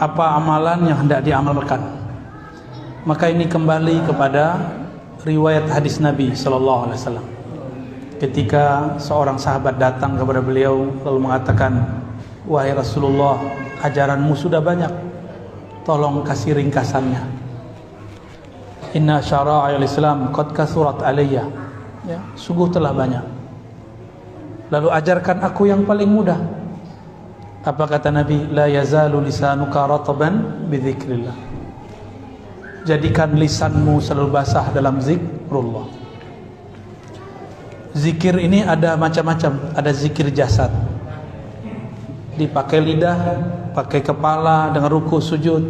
apa amalan yang hendak diamalkan. Maka ini kembali kepada riwayat hadis Nabi sallallahu alaihi wasallam. Ketika seorang sahabat datang kepada beliau lalu mengatakan, "Wahai Rasulullah, ajaranmu sudah banyak, tolong kasih ringkasannya. Inna syara'il Islam qad kasurat alayya." Ya, sungguh telah banyak. Lalu ajarkan aku yang paling mudah. Apa kata Nabi? La yazalu lisanuka rataban bidzikrillah. Jadikan lisanmu selalu basah dalam zikrullah. Zikir ini ada macam-macam. Ada zikir jasad, dipakai lidah, pakai kepala dengan ruku sujud,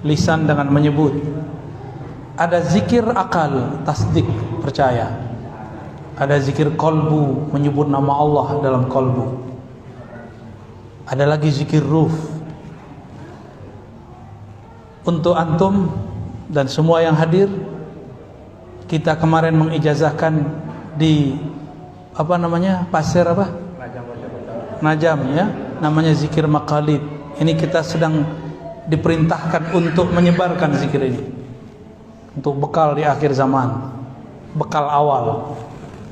lisan dengan menyebut. Ada zikir akal, tasdik, percaya. Ada zikir kolbu, menyebut nama Allah dalam kolbu. Ada lagi zikir ruh. Untuk antum dan semua yang hadir, kita kemarin mengijazahkan di pasir Najam ya, namanya zikir maqalid. Ini kita sedang diperintahkan untuk menyebarkan zikir ini untuk bekal di akhir zaman, bekal awal.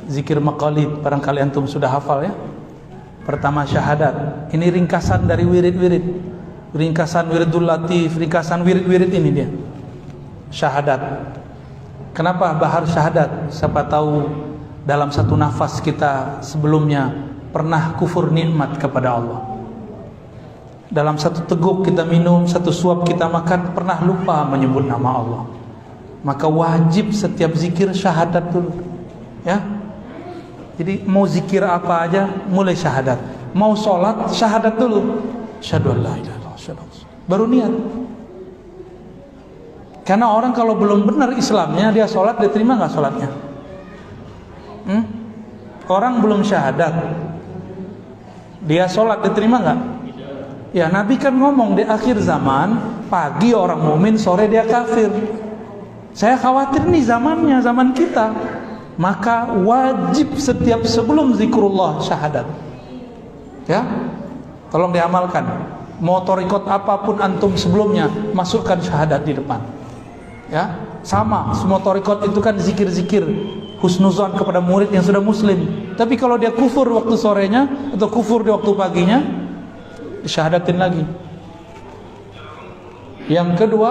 Zikir maqalid barangkali antum sudah hafal ya. Pertama syahadat. Ini ringkasan dari wirid-wirid, ringkasan wiridul latif, ringkasan wirid-wirid ini dia. Syahadat. Kenapa bahar syahadat? Siapa tahu dalam satu nafas kita sebelumnya pernah kufur nikmat kepada Allah. Dalam satu teguk kita minum, satu suap kita makan, pernah lupa menyebut nama Allah. Maka wajib setiap zikir syahadat dulu. Ya. Jadi mau zikir apa aja mulai syahadat. Mau sholat syahadat dulu. Asyhadu an la ilaha illallah, asyhadu an la ilaha illallah. Baru niat. Karena orang kalau belum benar Islamnya, dia sholat, dia terima nggak sholatnya? Orang belum syahadat, dia sholat, diterima nggak? Ya, Nabi kan ngomong di akhir zaman, pagi orang mukmin, sore dia kafir. Saya khawatir nih zamannya, zaman kita. Maka wajib setiap sebelum zikrullah syahadat. Ya, tolong diamalkan. Mau torikot apapun antum sebelumnya, masukkan syahadat di depan. Ya, sama. Semua torikot itu kan zikir-zikir husnuzon kepada murid yang sudah muslim. Tapi kalau dia kufur waktu sorenya atau kufur di waktu paginya, disyahadatin lagi. Yang kedua,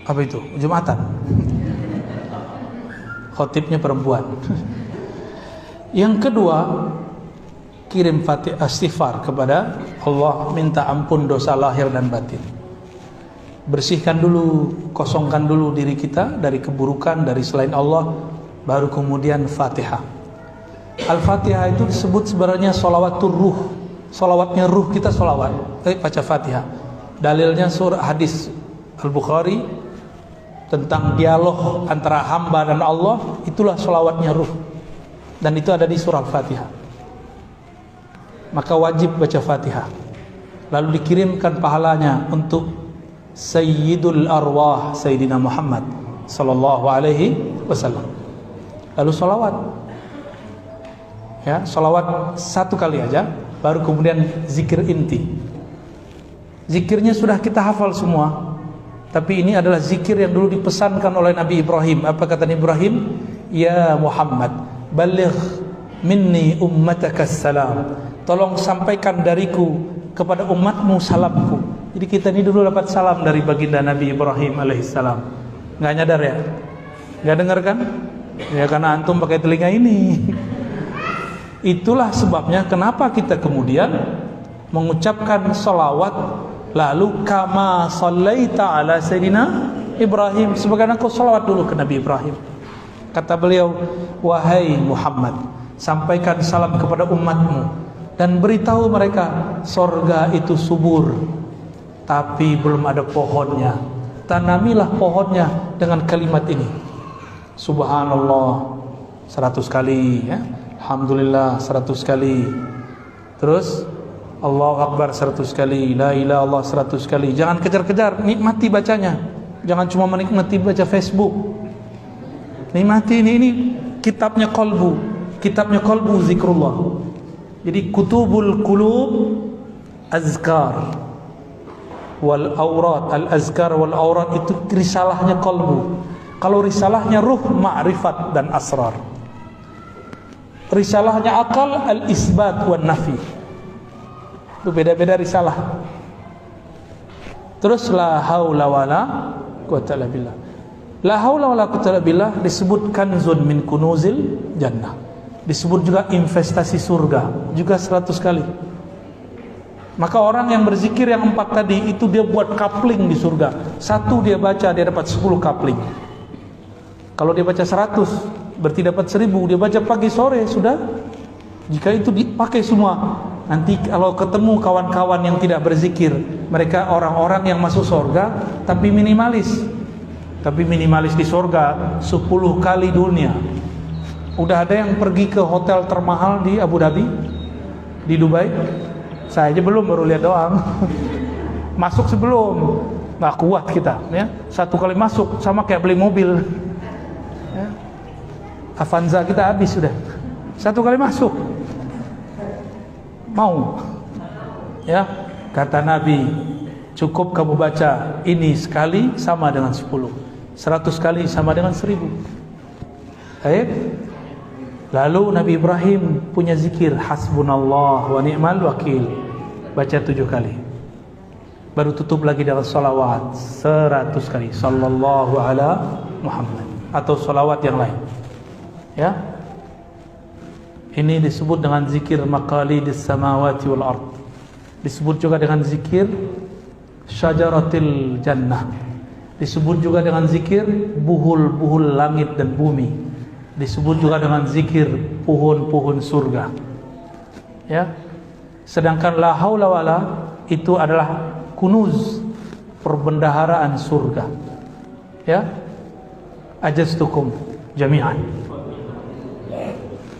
apa itu? Jumatan. Khotibnya perempuan. Yang kedua, kirim Fatihah istighfar kepada Allah, minta ampun dosa lahir dan batin. Bersihkan dulu, kosongkan dulu diri kita dari keburukan, dari selain Allah, baru kemudian Fatihah. Al-Fatihah itu disebut sebenarnya sholawatul ruh. Sholawatnya ruh kita sholawat. Baca Fatihah. Dalilnya surah hadis Al-Bukhari tentang dialog antara hamba dan Allah, itulah sholawatnya ruh. Dan itu ada di surah Al-Fatihah. Maka wajib baca Fatihah. Lalu dikirimkan pahalanya untuk Sayyidul Arwah Sayyidina Muhammad sallallahu alaihi wasallam. Lalu sholawat. Ya, sholawat satu kali aja, baru kemudian zikir inti. Zikirnya sudah kita hafal semua. Tapi ini adalah zikir yang dulu dipesankan oleh Nabi Ibrahim. Apa kata Nabi Ibrahim? Ya Muhammad, baligh minni ummatakas salam. Tolong sampaikan dariku kepada umatmu salamku. Jadi kita ini dulu dapat salam dari baginda Nabi Ibrahim alaihissalam. Nggak nyadar ya? Nggak dengar kan? Ya karena antum pakai telinga ini. Itulah sebabnya kenapa kita kemudian mengucapkan salawat, lalu kama sallaita ala Sayyidina Ibrahim, sebagaimana kau salawat dulu ke Nabi Ibrahim. Kata beliau, wahai Muhammad, sampaikan salam kepada umatmu dan beritahu mereka sorga itu subur, tapi belum ada pohonnya. Tanamilah pohonnya dengan kalimat ini. Subhanallah 100 kali ya. Alhamdulillah 100 kali. Terus Allahu Akbar 100 kali, la ilaha illallah 100 kali. Jangan kejar-kejar, nikmati bacanya. Jangan cuma menikmati baca Facebook. Nikmati ini kitabnya qalbu. Kitabnya qalbu zikrullah. Jadi kutubul qulub azkar wal aurat. Al azkar wal aurat itu risalahnya qalbu. Kalau risalahnya ruh, ma'rifat dan asrar. Risalahnya akal, al isbat wan nafi. Itu beda-beda risalah. Terus la haula wala quwwata illa billah. La haula wala quwwata illa billah disebut kanzun min kunuzil jannah. Disebut juga investasi surga, juga 100 kali. Maka orang yang berzikir yang 4 tadi itu dia buat coupling di surga. 1 dia baca, dia dapat 10 coupling. Kalau dia baca 100 berarti dapat 1000. Dia baca pagi sore sudah. Jika itu dipakai semua, nanti kalau ketemu kawan-kawan yang tidak berzikir, mereka orang-orang yang masuk surga tapi minimalis. Tapi minimalis di surga 10 kali dunia. Udah ada yang pergi ke hotel termahal di Abu Dhabi, di Dubai. Saya aja belum, baru lihat doang. Masuk sebelum, nggak kuat kita, ya. 1 kali masuk sama kayak beli mobil. Ya. Avanza kita habis sudah. 1 kali masuk, mau, ya. Kata Nabi, cukup kamu baca ini sekali sama dengan 10, 100 kali sama dengan 1000. Baik. Lalu Nabi Ibrahim punya zikir hasbunallah wa ni'mal wakil, baca 7 kali. Baru tutup lagi dengan salawat 100 kali, sallallahu ala Muhammad, atau salawat yang lain. Ya. Ini disebut dengan zikir maqalidis samawati wal ard. Disebut juga dengan zikir syajaratil jannah. Disebut juga dengan zikir buhul-buhul langit dan bumi. Disebut juga dengan zikir pohon-pohon surga. Ya. Sedangkan la haula wala itu adalah kunuz, perbendaharaan surga. Ya. Ajaztukum jami'an.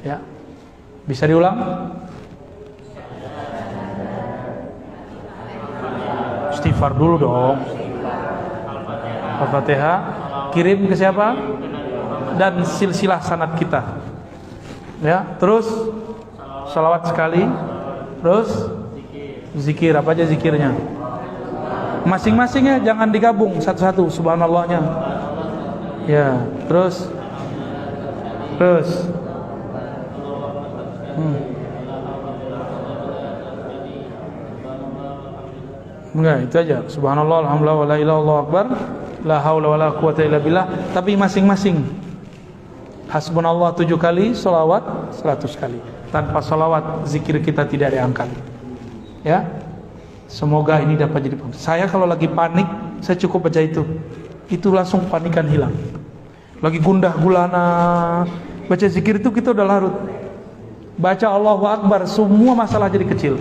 Ya. Bisa diulang? Istighfar dulu dong. Al-Fatihah. Kirim ke siapa? Dan silsilah sanad kita. Ya, terus salawat sekali. Terus zikir, apa aja zikirnya? Masing-masingnya jangan digabung satu-satu, subhanallahnya. Ya, terus enggak, itu aja. Subhanallah, alhamdulillah, wala ilaha illallah akbar, la haula wala quwata illa billah. Tapi masing-masing. Hasbunallah 7 kali, salawat 100 kali. Tanpa salawat zikir kita tidak diangkat. Ya. Semoga ini dapat jadi. Saya kalau lagi panik, saya cukup baca itu. Itu langsung panikan hilang. Lagi gundah gulana, baca zikir itu kita udah larut. Baca Allahu Akbar, semua masalah jadi kecil.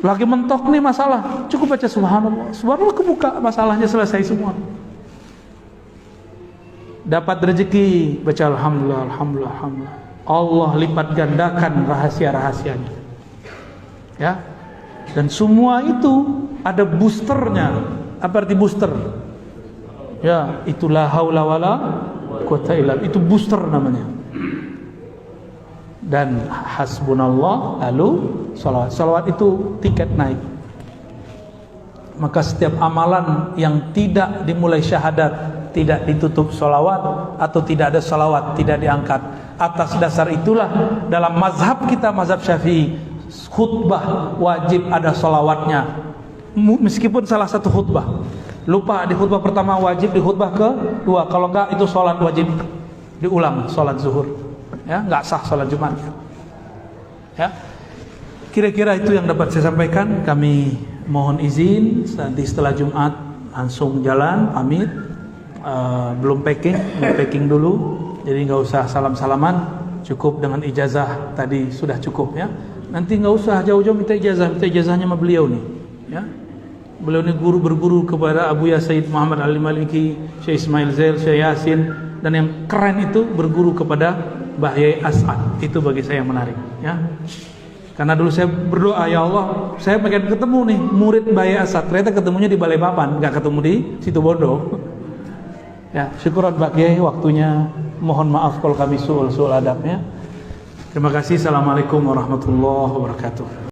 Lagi mentok nih masalah, cukup baca subhanallah. Subhanallah kebuka, masalahnya selesai semua. Dapat rezeki, baca alhamdulillah, alhamdulillah, alhamdulillah. Allah lipat gandakan rahasia-rahasianya. Ya. Dan semua itu ada boosternya. Apa arti booster? Ya, itulah haula wala quwata illa billah. Itu booster namanya. Dan hasbunallah, lalu salawat. Salawat itu tiket naik. Maka setiap amalan yang tidak dimulai syahadat, tidak ditutup salawat, atau tidak ada salawat, tidak diangkat. Atas dasar itulah dalam mazhab kita, mazhab Syafi'i, khutbah wajib ada salawatnya. Meskipun salah satu khutbah lupa di khutbah pertama, wajib di khutbah kedua. Kalau enggak, itu salat wajib diulang, salat zuhur. Ya, enggak sah salat Jumat. Ya. Kira-kira itu yang dapat saya sampaikan. Kami mohon izin nanti setelah Jumat langsung jalan, pamit. Belum packing dulu. Jadi nggak usah salam-salaman, cukup dengan ijazah tadi sudah cukup ya. Nanti nggak usah jauh-jauh minta ijazahnya sama beliau nih. Ya, beliau ini berguru kepada Abu Ya Sayyid Muhammad Al-Maliki, Syekh Ismail Zail, Syekh Yasin, dan yang keren itu berguru kepada Mbah Yai As'ad. Itu bagi saya yang menarik. Ya. Karena dulu saya berdoa, ya Allah, saya pengen ketemu nih murid Mbah Yai As'ad. Ternyata ketemunya di Balikpapan, nggak ketemu di Situbondo. Ya, syukuran Pak Kiai waktunya. Mohon maaf kalau kami suul adabnya. Terima kasih. Assalamualaikum warahmatullahi wabarakatuh.